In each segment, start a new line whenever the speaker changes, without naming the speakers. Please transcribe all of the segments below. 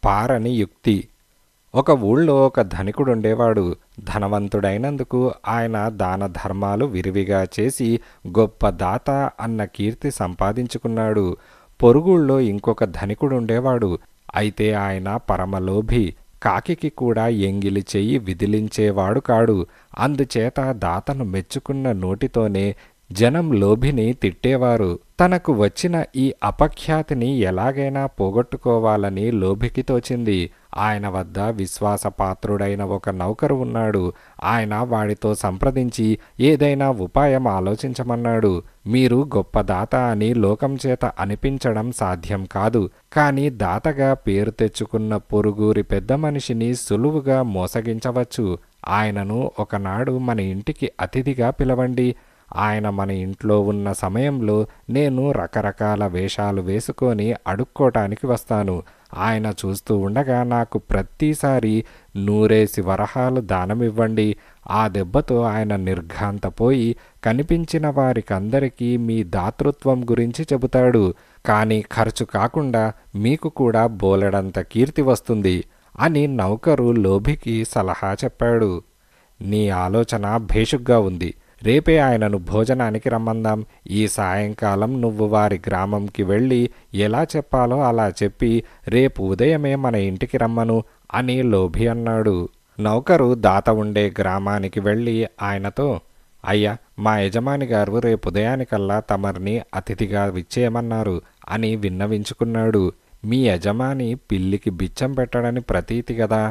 పారని యుక్తి. ఒక ఊళ్ళో ఒక ధనికుడుండేవాడు. ధనవంతుడైనందుకు ఆయన దాన ధర్మాలు విరివిగా చేసి గొప్ప దాత అన్న కీర్తి సంపాదించుకున్నాడు. పొరుగుళ్ళో ఇంకొక ధనికుడుండేవాడు. అయితే ఆయన పరమలోభి. కాకికి కూడా ఎంగిలి చెయ్యి విదిలించేవాడు కాడు. అందుచేత దాతను మెచ్చుకున్న నోటితోనే జనం లోభిని తిట్టేవారు. తనకు వచ్చిన ఈ అపఖ్యాతిని ఎలాగైనా పోగొట్టుకోవాలని లోభికి తోచింది. ఆయన వద్ద విశ్వాసపాత్రుడైన ఒక నౌకరు ఉన్నాడు. ఆయన వాడితో సంప్రదించి ఏదైనా ఉపాయం ఆలోచించమన్నాడు. మీరు గొప్ప దాత అని లోకం చేత అనిపించడం సాధ్యం కాదు. కానీ దాతగా పేరు తెచ్చుకున్న పొరుగురి పెద్ద మనిషిని సులువుగా మోసగించవచ్చు. ఆయనను ఒకనాడు మన ఇంటికి అతిథిగా పిలవండి. ఆయన మన ఇంట్లో ఉన్న సమయంలో నేను రకరకాల వేషాలు వేసుకొని అడుక్కోటానికి వస్తాను. ఆయన చూస్తూ ఉండగా నాకు ప్రతిసారి 100 వరహాలు దానమివ్వండి. ఆ దెబ్బతో ఆయన నిర్ఘాంతపోయి కనిపించిన వారికందరికీ మీ దాతృత్వం గురించి చెబుతాడు. కానీ ఖర్చు కాకుండా మీకు కూడా బోలెడంత కీర్తి వస్తుంది అని నౌకరు లోభికి సలహా చెప్పాడు. నీ ఆలోచన భేషుగ్గా ఉంది. రేపే ఆయనను భోజనానికి రమ్మందాం. ఈ సాయంకాలం నువ్వు వారి గ్రామంకి వెళ్ళి ఎలా చెప్పాలో అలా చెప్పి రేపు ఉదయమే మన ఇంటికి రమ్మను అని లోభి అన్నాడు. నౌకరు దాత ఉండే గ్రామానికి వెళ్ళి ఆయనతో, అయ్యా, మా యజమాని గారు రేపు ఉదయానికల్లా తమరిని అతిథిగా విచ్చేయమన్నారు అని విన్నవించుకున్నాడు. మీ యజమాని పిల్లికి బిచ్చం పెట్టడని ప్రతీతి గదా.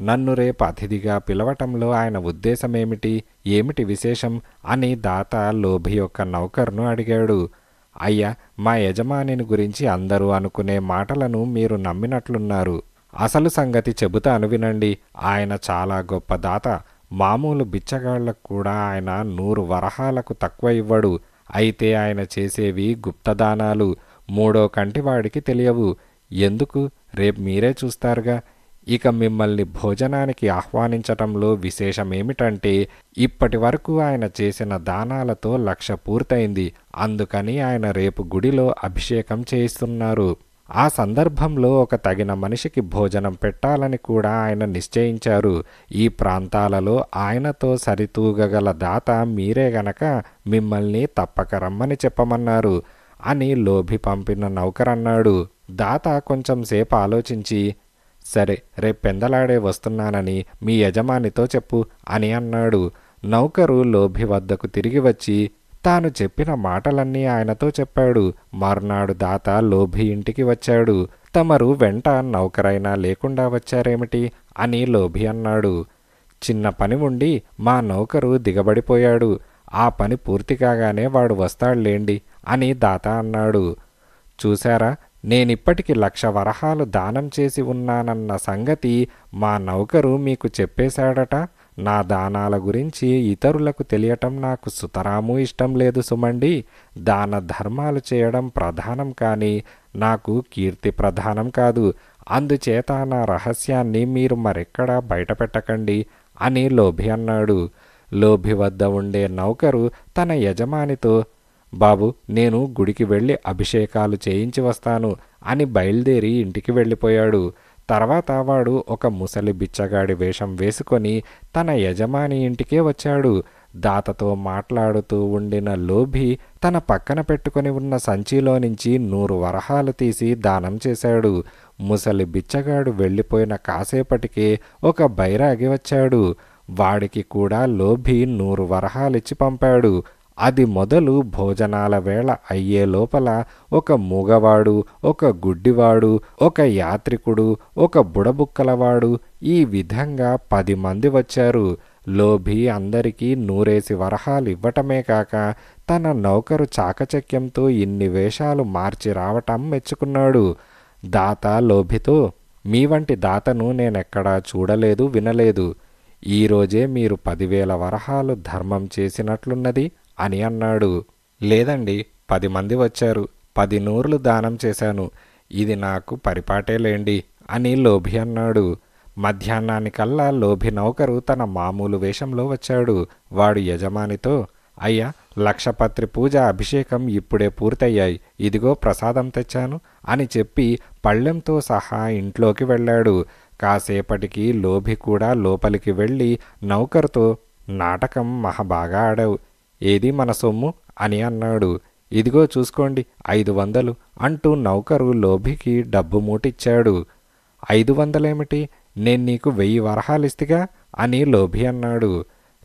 నన్ను రేపు అతిథిగా పిలవటంలో ఆయన ఉద్దేశమేమిటి? ఏమిటి విశేషం అని దాత లోభి యొక్క నౌకర్ను అడిగాడు. అయ్యా, మా యజమానిని గురించి అందరూ అనుకునే మాటలను మీరు నమ్మినట్లున్నారు. అసలు సంగతి చెబుతాను వినండి. ఆయన చాలా గొప్ప దాత. మామూలు బిచ్చగాళ్లకు కూడా ఆయన 100 వరహాలకు తక్కువ ఇవ్వడు. అయితే ఆయన చేసేవి గుప్తదానాలు. 3వ కంటివాడికి తెలియవు. ఎందుకు? రేపు మీరే చూస్తారుగా. ఇక మిమ్మల్ని భోజనానికి ఆహ్వానించటంలో విశేషమేమిటంటే ఇప్పటి వరకు ఆయన చేసిన దానాలతో 1,00,000 పూర్తయింది. అందుకని ఆయన రేపు గుడిలో అభిషేకం చేయిస్తున్నారు. ఆ సందర్భంలో ఒక తగిన మనిషికి భోజనం పెట్టాలని కూడా ఆయన నిశ్చయించారు. ఈ ప్రాంతాలలో ఆయనతో సరితూగగల దాత మీరే గనక మిమ్మల్ని తప్పక రమ్మని చెప్పమన్నారు అని లోభి పంపిన నౌకరన్నాడు. దాత కొంచెం సేపు ఆలోచించి, సరే, రేపెందలాడే వస్తున్నానని మీ యజమానితో చెప్పు అని అన్నాడు. నౌకరు లోభి వద్దకు తిరిగి వచ్చి తాను చెప్పిన మాటలన్నీ ఆయనతో చెప్పాడు. మర్నాడు దాత లోభి ఇంటికి వచ్చాడు. తమరు వెంట నౌకరైనా లేకుండా వచ్చారేమిటి అని లోభి అన్నాడు. చిన్న పని ఉండి మా నౌకరు దిగబడిపోయాడు. ఆ పని పూర్తి కాగానే వాడు వస్తాడులేండి అని దాత అన్నాడు. చూశారా, నేనిప్పటికి 1,00,000 వరహాలు దానం చేసి ఉన్నానన్న సంగతి మా నౌకరు మీకు చెప్పేశాడట. నా దానాల గురించి ఇతరులకు తెలియటం నాకు సుతరాము ఇష్టం లేదు సుమండి. దాన ధర్మాలు చేయడం ప్రధానం, కానీ నాకు కీర్తి ప్రధానం కాదు. అందుచేత నా రహస్యాన్ని మీరు మరెక్కడా బయటపెట్టకండి అని లోభి అన్నాడు. లోభి వద్ద ఉండే నౌకరు తన యజమానితో, బాబు, నేను గుడికి వెళ్ళి అభిషేకాలు చేయించి వస్తాను అని బయలుదేరి ఇంటికి వెళ్ళిపోయాడు. తర్వాత వాడు ఒక ముసలి బిచ్చగాడి వేషం వేసుకొని తన యజమాని ఇంటికే వచ్చాడు. దాతతో మాట్లాడుతూ ఉండిన లోభి తన పక్కన పెట్టుకొని ఉన్న సంచిలో నుంచి 100 వరహాలు తీసి దానం చేశాడు. ముసలి బిచ్చగాడు వెళ్ళిపోయిన కాసేపటికే ఒక బైరాగి వచ్చాడు. వాడికి కూడా లోభి 100 వరహాలిచ్చి పంపాడు. అది మొదలు భోజనాల వేళ అయ్యే లోపల ఒక మూగవాడు, ఒక గుడ్డివాడు, ఒక యాత్రికుడు, ఒక బుడబుక్కలవాడు, ఈ విధంగా 10 మంది వచ్చారు. లోభి అందరికీ 100 వరహాలు ఇవ్వటమే కాక తన నౌకరు చాకచక్యంతో ఇన్ని వేషాలు మార్చి రావటం మెచ్చుకున్నాడు. దాత లోభితో, మీ వంటి దాతను నేనెక్కడా చూడలేదు, వినలేదు. ఈరోజే మీరు 10,000 వరహాలు ధర్మం చేసినట్లున్నది అని అన్నాడు. లేదండి, 10 మంది వచ్చారు, 10 నూర్లు దానం చేశాను. ఇది నాకు పరిపాటేలేండి అని లోభి అన్నాడు. మధ్యాహ్నానికల్లా లోభి నౌకరు తన మామూలు వేషంలో వచ్చాడు. వాడు యజమానితో, అయ్యా, లక్షపత్రి పూజ అభిషేకం ఇప్పుడే పూర్తయ్యాయి, ఇదిగో ప్రసాదం తెచ్చాను అని చెప్పి పళ్ళెంతో సహా ఇంట్లోకి వెళ్ళాడు. కాసేపటికి లోభి కూడా లోపలికి వెళ్ళి నౌకరుతో, నాటకం మహాబాగా ఆడావు, ఏది మన సొమ్ము అని అన్నాడు. ఇదిగో చూసుకోండి 500 అంటూ నౌకరు లోభికి డబ్బు మూటిచ్చాడు. 500ఏమిటి, నేను నీకు 1000 వరహాలిస్తిగా అని లోభి అన్నాడు.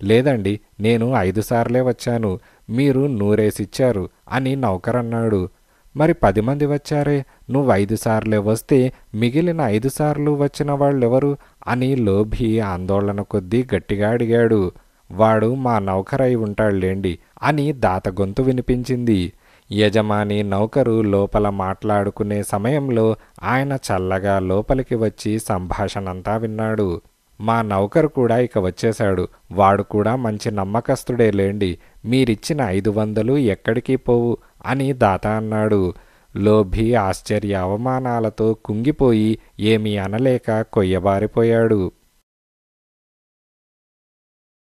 లేదండి, నేను 5 సార్లే వచ్చాను, మీరు 100 అని నౌకరన్నాడు. మరి 10 మంది వచ్చారే, నువ్వు 5 సార్లే వస్తే మిగిలిన 5 సార్లు వచ్చిన వాళ్ళెవరు అని లోభి ఆందోళన కొద్దీ గట్టిగా అడిగాడు. వాడు మా నౌకరై ఉంటాడులేండి అని దాత గొంతు వినిపించింది. యజమాని నౌకరు లోపల మాట్లాడుకునే సమయంలో ఆయన చల్లగా లోపలికి వచ్చి సంభాషణంతా విన్నాడు. మా నౌకరు కూడా ఇక వచ్చేశాడు, వాడు కూడా మంచి నమ్మకస్తుడే లేండి, మీరిచ్చిన 500 ఎక్కడికి పోవు అని దాత అన్నాడు. లోభి ఆశ్చర్య అవమానాలతో కుంగిపోయి ఏమీ అనలేక కొయ్యబారిపోయాడు.